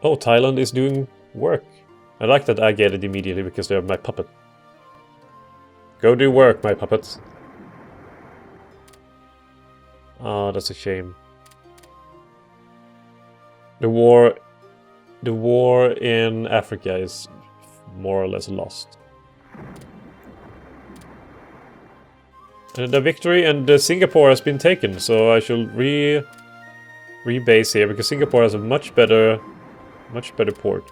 Oh, Thailand is doing work. I like that I get it immediately because they're my puppet. Go do work, my puppets. Oh, that's a shame. The war in Africa is more or less lost. And the victory and Singapore has been taken, so I shall rebase here because Singapore has a much better port.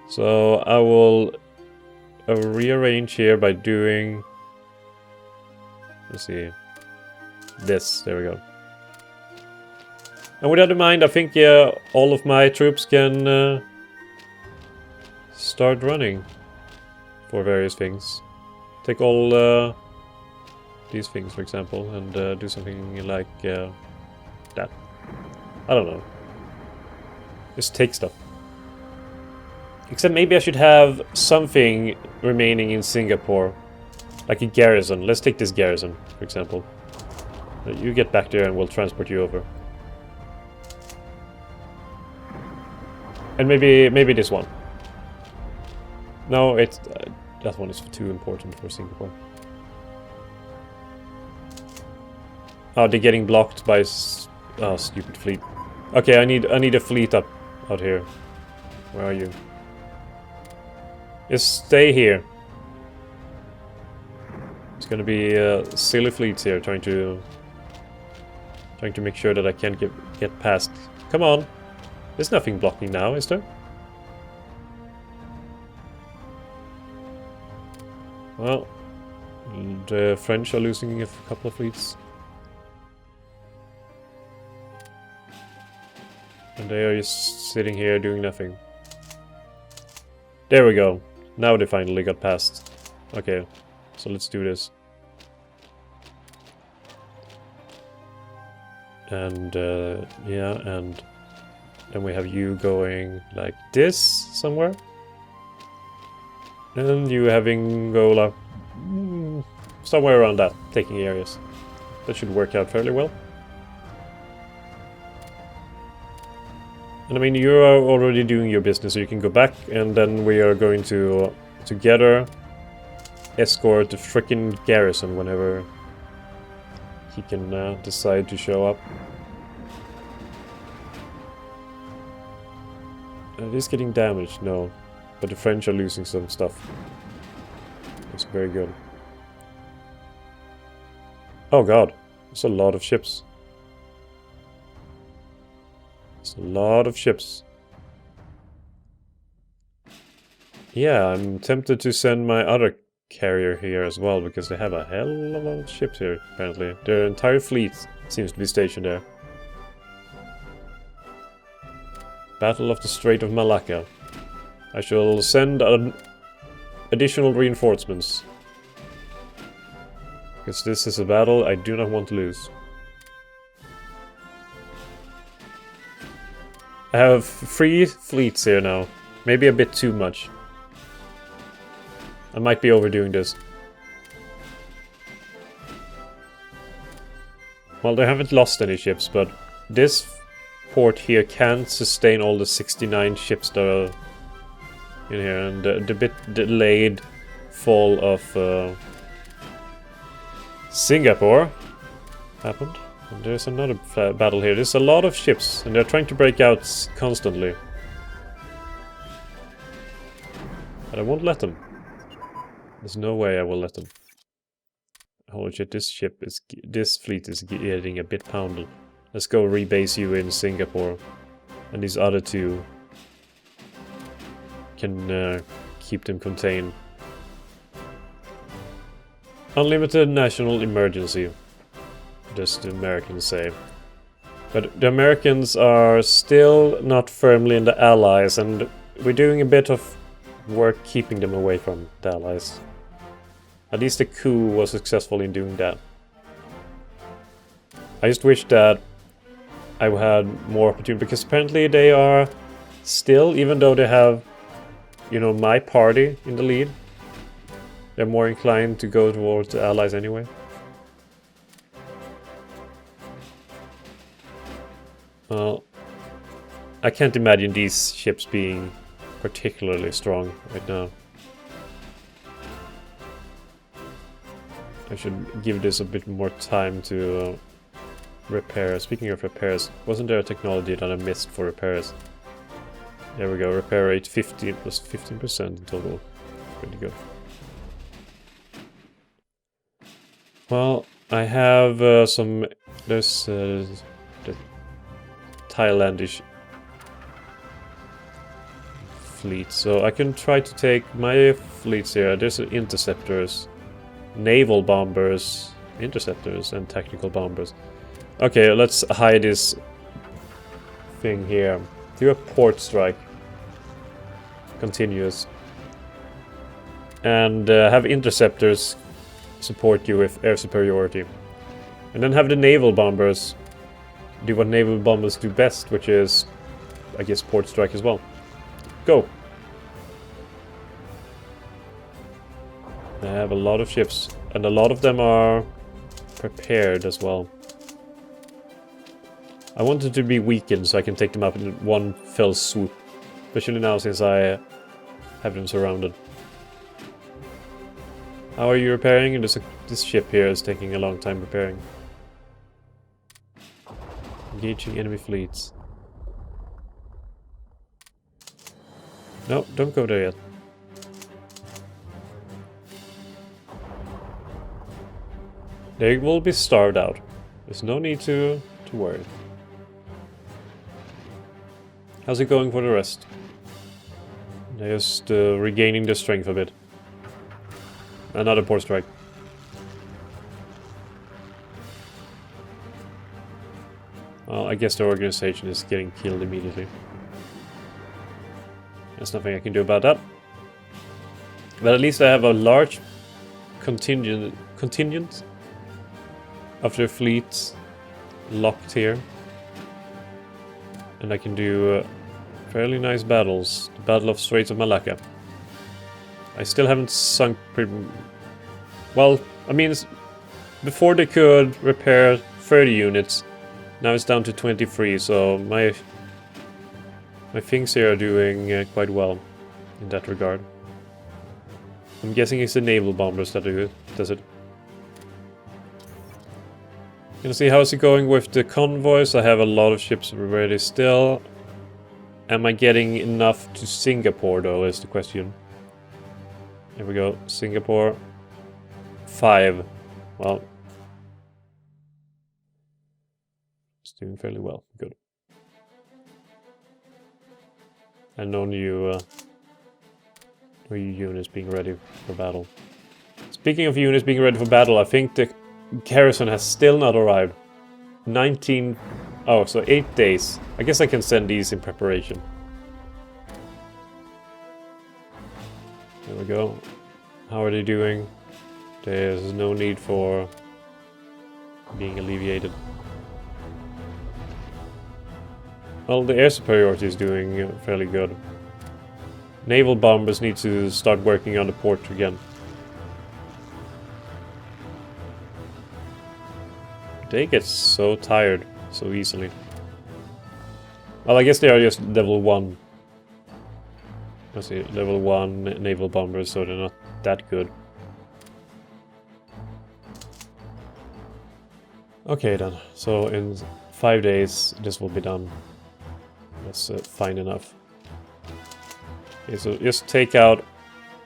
So I will rearrange here by doing. Let's see. This. There we go. And with that in mind, I think all of my troops can start running for various things. Take all these things, for example, and do something like that. I don't know. Just take stuff. Except maybe I should have something remaining in Singapore. Like a garrison. Let's take this garrison, for example. You get back there and we'll transport you over. And maybe this one. No, it's that one is too important for Singapore. Oh, they're getting blocked by stupid fleet. Okay, I need a fleet out here. Where are you? Just stay here. It's gonna be silly fleets here trying to make sure that I can't get past. Come on. There's nothing blocking now, is there? Well, the French are losing a couple of fleets. And they are just sitting here doing nothing. There we go. Now they finally got past. Okay, so let's do this. And yeah, and then we have you going like this somewhere. And you having go like somewhere around that, taking areas. That should work out fairly well. And I mean, you are already doing your business, so you can go back, and then we are going to together escort the frickin' garrison whenever he can decide to show up. It is getting damaged, no. But the French are losing some stuff. That's very good. Oh god, there's a lot of ships. There's a lot of ships. Yeah, I'm tempted to send my other carrier here as well, because they have a hell of a lot of ships here, apparently. Their entire fleet seems to be stationed there. Battle of the Strait of Malacca. I shall send additional reinforcements. Because this is a battle I do not want to lose. I have 3 fleets here now. Maybe a bit too much. I might be overdoing this. Well, they haven't lost any ships, but this port here can't sustain all the 69 ships that are in here, and the bit delayed fall of Singapore happened. And there's another battle here. There's a lot of ships, and they're trying to break out constantly. But I won't let them. There's no way I will let them. Holy shit, this fleet is getting a bit pounded. Let's go rebase you in Singapore. And these other two can keep them contained. Unlimited national emergency, just the Americans say. But the Americans are still not firmly in the Allies, and we're doing a bit of work keeping them away from the Allies. At least the coup was successful in doing that. I just wish that I had more opportunity, because apparently they are still, even though they have, you know, my party in the lead, they're more inclined to go towards the Allies anyway. Well, I can't imagine these ships being particularly strong right now. I should give this a bit more time to repair. Speaking of repairs, wasn't there a technology that I missed for repairs? There we go, repair rate 15 plus 15% in total. Pretty good. Well, I have there's the Thailandish fleet, so I can try to take my fleets here. There's interceptors, naval bombers, interceptors, and tactical bombers. Okay, let's hide this thing here. Do a port strike. Continuous. And have interceptors support you with air superiority. And then have the naval bombers do what naval bombers do best, which is, I guess, port strike as well. Go! I have a lot of ships, and a lot of them are prepared as well. I wanted to be weakened so I can take them up in one fell swoop. Especially now since I have them surrounded. How are you repairing? This ship here is taking a long time repairing. Engaging enemy fleets. No, don't go there yet. They will be starved out. There's no need to worry. How's it going for the rest? They're just regaining their strength a bit. Another port strike. Well, I guess the organization is getting killed immediately. There's nothing I can do about that. But at least I have a large contingent of their fleets locked here. And I can do fairly nice battles. The Battle of Straits of Malacca. I still haven't sunk pretty... Well, I mean, before they could repair 30 units, now it's down to 23, so my things here are doing quite well in that regard. I'm guessing it's the naval bombers that do it, does it? Gonna see how's it going with the convoys. I have a lot of ships ready still. Am I getting enough to Singapore though, is the question. Here we go, Singapore. 5. Well, it's doing fairly well. Good. And no new units being ready for battle. Speaking of units being ready for battle, I think the garrison has still not arrived. 19... Oh, so 8 days. I guess I can send these in preparation. There we go. How are they doing? There's no need for being alleviated. Well, the air superiority is doing fairly good. Naval bombers need to start working on the port again. They get so tired so easily. Well, I guess they are just level 1. Let's see, level 1 naval bombers, so they're not that good. Okay then, so in 5 days this will be done. That's fine enough. Okay, so just take out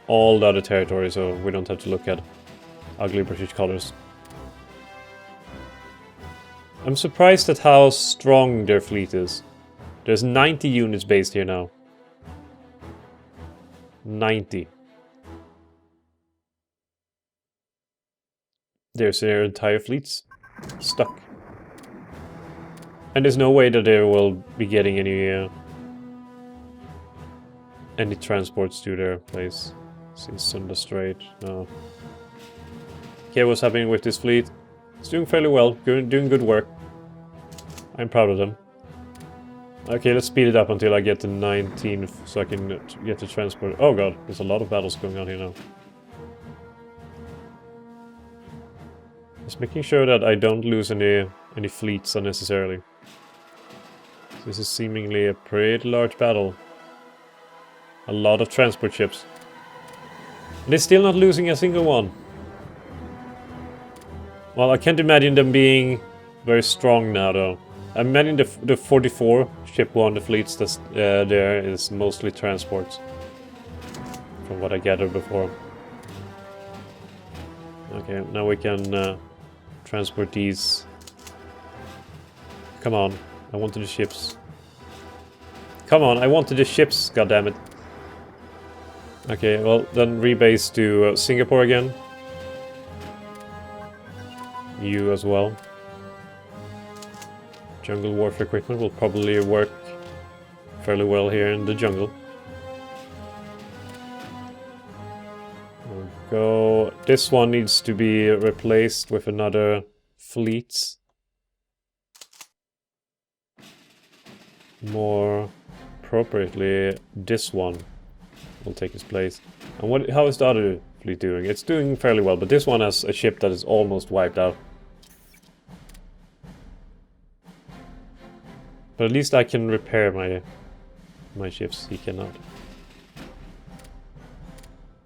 all the other territory so we don't have to look at ugly British colors. I'm surprised at how strong their fleet is. There's 90 units based here now. 90. There's their entire fleets stuck. And there's no way that they will be getting any transports to their place. Since Sunda Strait. No. Okay, what's happening with this fleet? It's doing fairly well, doing good work. I'm proud of them. Okay, let's speed it up until I get to 19 so I can get the transport. Oh god, there's a lot of battles going on here now. Just making sure that I don't lose any fleets unnecessarily. This is seemingly a pretty large battle. A lot of transport ships. And they're still not losing a single one. Well, I can't imagine them being very strong now, though. I imagine the 44 ship one, the fleets that's there is mostly transports. From what I gathered before. Okay, now we can transport these. Come on, I wanted the ships. Come on, I wanted the ships, goddammit. Okay, well, then rebase to Singapore again. You as well. Jungle warfare equipment will probably work fairly well here in the jungle. We'll go. This one needs to be replaced with another fleet. More appropriately, this one will take its place. And how is the other fleet doing? It's doing fairly well, but this one has a ship that is almost wiped out. But at least I can repair my ships. He cannot.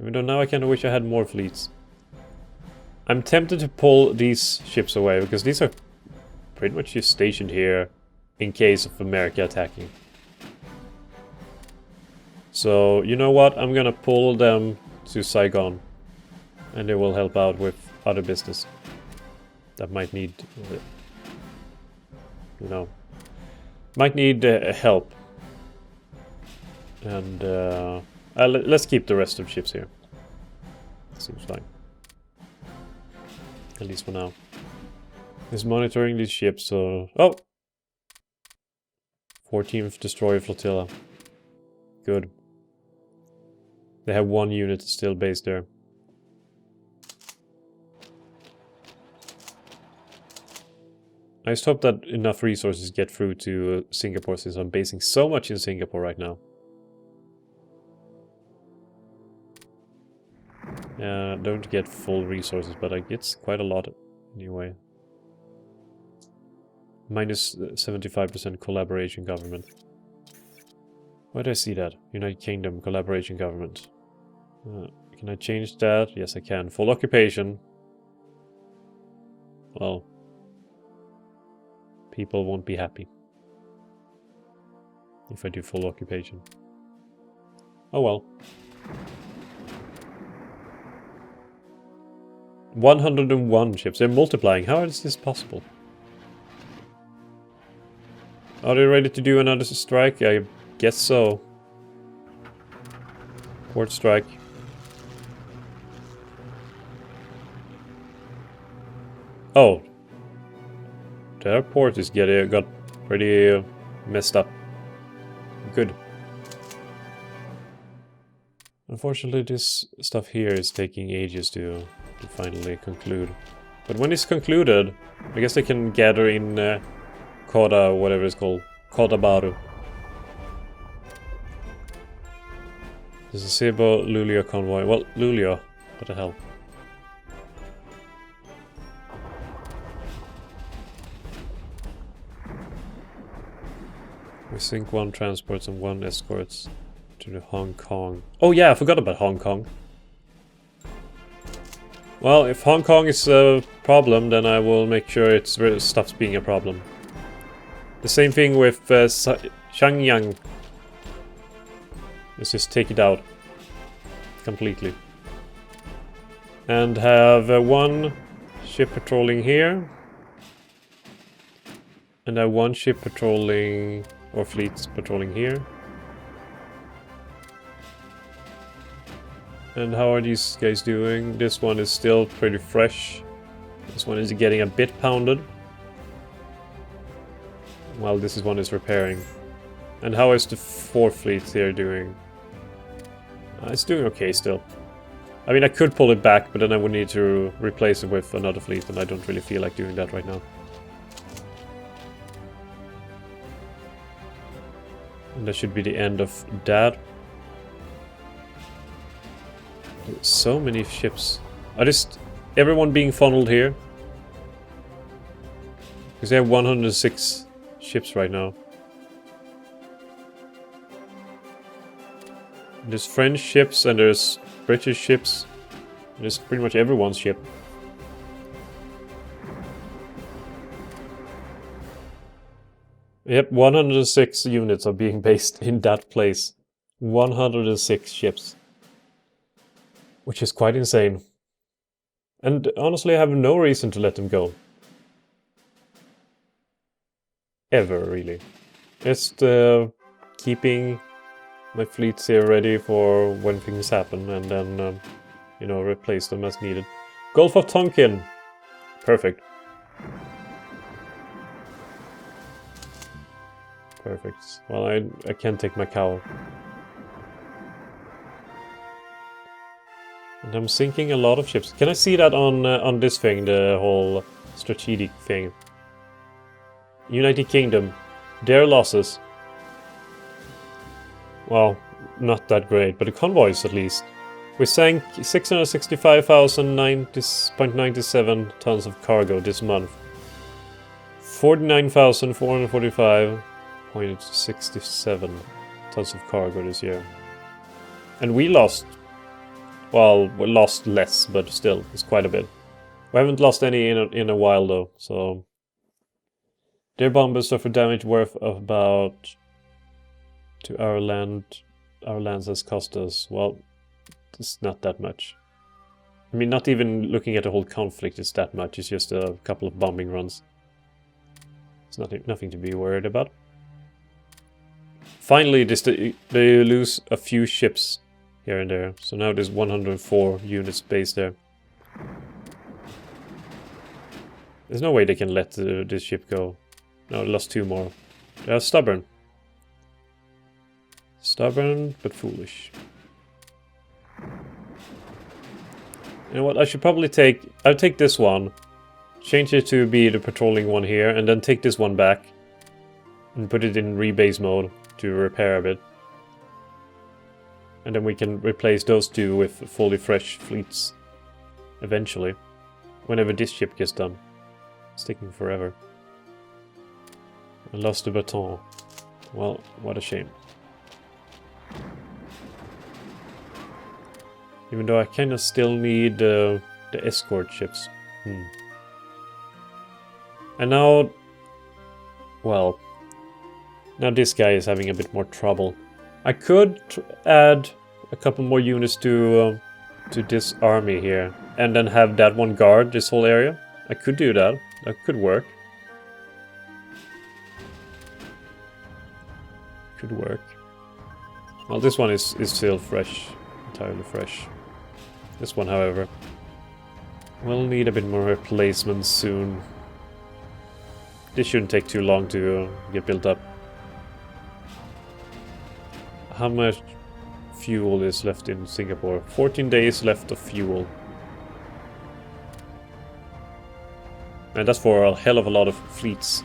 Even though now I kind of wish I had more fleets. I'm tempted to pull these ships away, because these are pretty much just stationed here in case of America attacking. So, you know what? I'm gonna pull them to Saigon. And they will help out with other business that might need, you know, might need help. And let's keep the rest of the ships here. Seems fine. At least for now. He's monitoring these ships, so... Oh! 14th Destroyer Flotilla. Good. They have one unit still based there. I just hope that enough resources get through to Singapore, since I'm basing so much in Singapore right now. Don't get full resources, but I get quite a lot anyway. Minus 75% collaboration government. Where do I see that? United Kingdom collaboration government. Can I change that? Yes, I can. Full occupation. Well, people won't be happy if I do full occupation. Oh well. 101 ships. They're multiplying. How is this possible? Are they ready to do another strike? I guess so. Port strike. Oh. Their port is got pretty messed up. Good. Unfortunately, this stuff here is taking ages to finally conclude. But when it's concluded, I guess they can gather in Koda, whatever it's called. Kodabaru. There's a Cebu Luleå convoy. Well, Luleå. What the hell? We sink 1 transports and 1 escorts to the Hong Kong. Oh yeah, I forgot about Hong Kong. Well, if Hong Kong is a problem, then I will make sure it stops being a problem. The same thing with Shenyang. Let's just take it out. Completely. And have 1 ship patrolling here. And have 1 ship patrolling, or fleets patrolling here. And how are these guys doing? This one is still pretty fresh. This one is getting a bit pounded. While this one is repairing. And how is the 4th fleet here doing? It's doing okay still. I mean, I could pull it back, but then I would need to replace it with another fleet, and I don't really feel like doing that right now. And that should be the end of that. So many ships. Are just everyone being funneled here? Because they have 106 ships right now. There's French ships and there's British ships. There's pretty much everyone's ship. Yep, 106 units are being based in that place. 106 ships. Which is quite insane. And honestly, I have no reason to let them go. Ever, really. Just keeping my fleets here ready for when things happen, and then, you know, replace them as needed. Gulf of Tonkin! Perfect. Perfect. Well, I can't take my cow. And I'm sinking a lot of ships. Can I see that on this thing, the whole strategic thing? United Kingdom. Their losses. Well, not that great, but the convoys at least. We sank 665,090.97 tons of cargo this month. 49,445.67 tons of cargo this year. And we lost... Well, we lost less, but still, it's quite a bit. We haven't lost any in a while, though, so... Their bombers suffer damage worth of about... To our lands has cost us, well, it's not that much. I mean, not even looking at the whole conflict is that much, it's just a couple of bombing runs. It's nothing to be worried about. Finally, they lose a few ships here and there, so now there's 104 units based there. There's no way they can let this ship go. No, they lost 2 more. They are stubborn. Stubborn, but foolish. You know what, I should probably I'll take this one, change it to be the patrolling one here, and then take this one back and put it in rebase mode to repair a bit. And then we can replace those 2 with fully fresh fleets eventually, whenever this ship gets done. It's taking forever. I lost the baton. Well, what a shame. Even though I kind of still need the escort ships. And now... Well... Now this guy is having a bit more trouble. I could add a couple more units to this army here. And then have that one guard this whole area. I could do that. That could work. Could work. Well, this one is still fresh. Entirely fresh. This one, however, will need a bit more replacements soon. This shouldn't take too long to get built up. How much fuel is left in Singapore? 14 days left of fuel. And that's for a hell of a lot of fleets.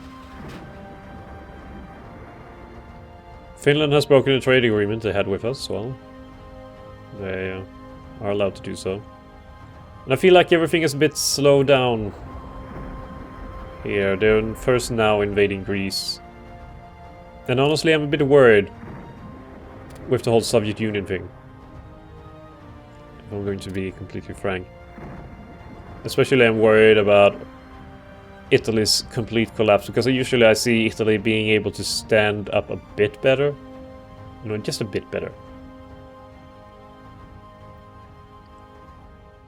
Finland has broken a trade agreement they had with us, well. They are allowed to do so. And I feel like everything is a bit slowed down here. They're first now invading Greece. And honestly, I'm a bit worried with the whole Soviet Union thing. If I'm going to be completely frank. Especially I'm worried about Italy's complete collapse, because usually I see Italy being able to stand up a bit better. You know, just a bit better.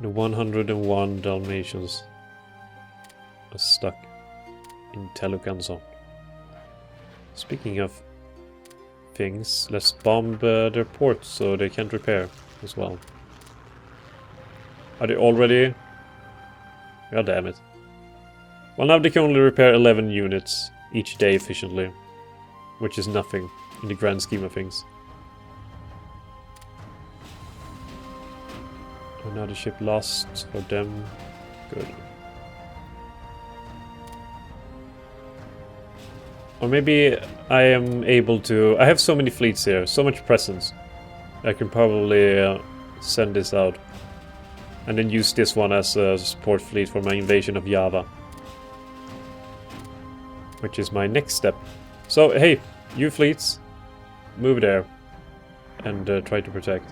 The 101 Dalmatians are stuck in Telucanson. Speaking of things, let's bomb their ports so they can't repair as well. Are they already? God damn it. Well, now they can only repair 11 units each day efficiently, which is nothing in the grand scheme of things. Another ship lost for them. Good. Or maybe I am able to... I have so many fleets here, so much presence. I can probably send this out. And then use this one as a support fleet for my invasion of Java. Which is my next step. So, hey, you fleets, move there. and try to protect.